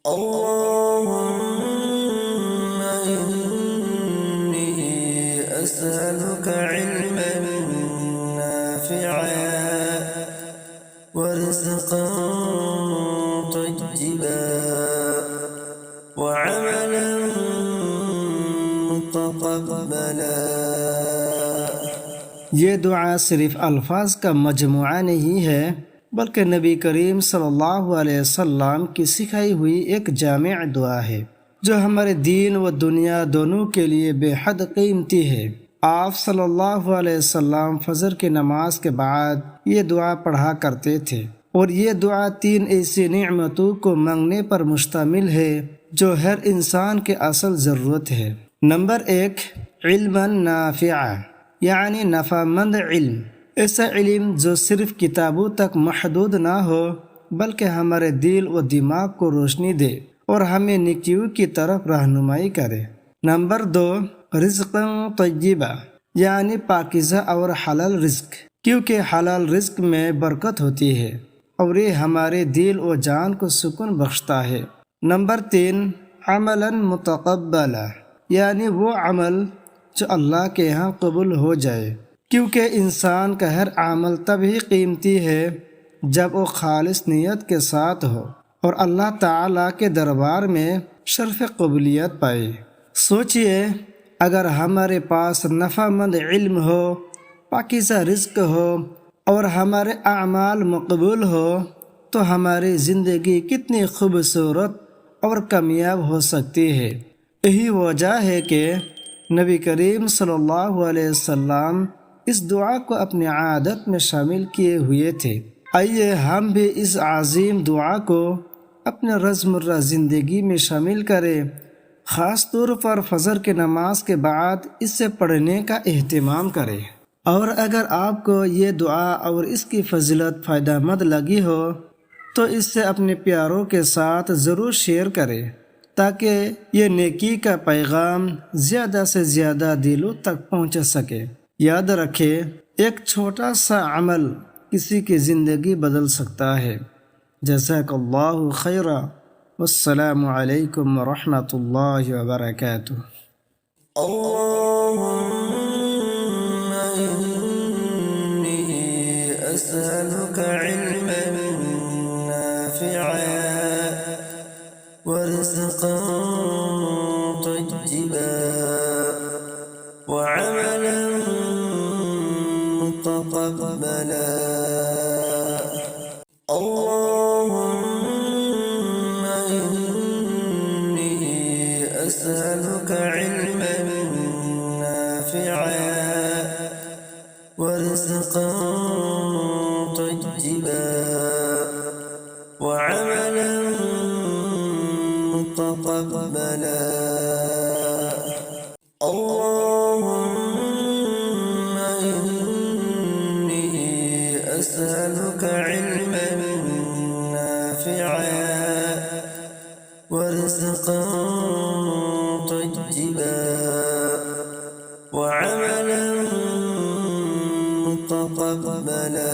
اللهم إني أسألك علما نافعا ورزقا طيبا وعملا متقبلا۔ یہ دعا صرف الفاظ کا مجموعہ نہیں ہے بلکہ نبی کریم صلی اللہ علیہ وسلم کی سکھائی ہوئی ایک جامع دعا ہے جو ہمارے دین و دنیا دونوں کے لیے بے حد قیمتی ہے۔ آپ صلی اللہ علیہ وسلم فجر کی نماز کے بعد یہ دعا پڑھا کرتے تھے، اور یہ دعا 3 ایسی نعمتوں کو مانگنے پر مشتمل ہے جو ہر انسان کی اصل ضرورت ہے۔ نمبر 1، علما نافعا، یعنی نفع مند علم۔ ایسا علم جو صرف کتابوں تک محدود نہ ہو بلکہ ہمارے دل و دماغ کو روشنی دے اور ہمیں نیکیوں کی طرف رہنمائی کرے۔ نمبر 2، رزقا طیبا، یعنی پاکیزہ اور حلال رزق، کیونکہ حلال رزق میں برکت ہوتی ہے اور یہ ہمارے دل و جان کو سکون بخشتا ہے۔ نمبر 3، عملا متقبلا، یعنی وہ عمل جو اللہ کے ہاں قبول ہو جائے، کیونکہ انسان کا ہر عمل تبھی قیمتی ہے جب وہ خالص نیت کے ساتھ ہو اور اللہ تعالیٰ کے دربار میں شرف قبولیت پائے۔ سوچئے، اگر ہمارے پاس نفع مند علم ہو، پاکیزہ رزق ہو اور ہمارے اعمال مقبول ہو تو ہماری زندگی کتنی خوبصورت اور کامیاب ہو سکتی ہے۔ یہی وجہ ہے کہ نبی کریم صلی اللہ علیہ وسلم اس دعا کو اپنی عادت میں شامل کیے ہوئے تھے۔ آئیے ہم بھی اس عظیم دعا کو اپنے روزمرہ زندگی میں شامل کریں، خاص طور پر فجر کی نماز کے بعد اسے پڑھنے کا اہتمام کریں۔ اور اگر آپ کو یہ دعا اور اس کی فضیلت فائدہ مند لگی ہو تو اس سے اپنے پیاروں کے ساتھ ضرور شیئر کریں تاکہ یہ نیکی کا پیغام زیادہ سے زیادہ دلوں تک پہنچ سکے۔ یاد رکھیں، ایک چھوٹا سا عمل کسی کی زندگی بدل سکتا ہے۔ جزاک اللہ خیرا، والسلام علیکم ورحمۃ اللہ وبرکاتہ۔ اللهم إني أسألك علما نافعا ورزقا طيبا وعملا متقبلا۔ اللهم إني أسألك علما نافعا ورزقا طيبا وعملا متقبلا۔ اللهم إني أسألك علما نافعا ورزقا طيبا وعملا متقبلا۔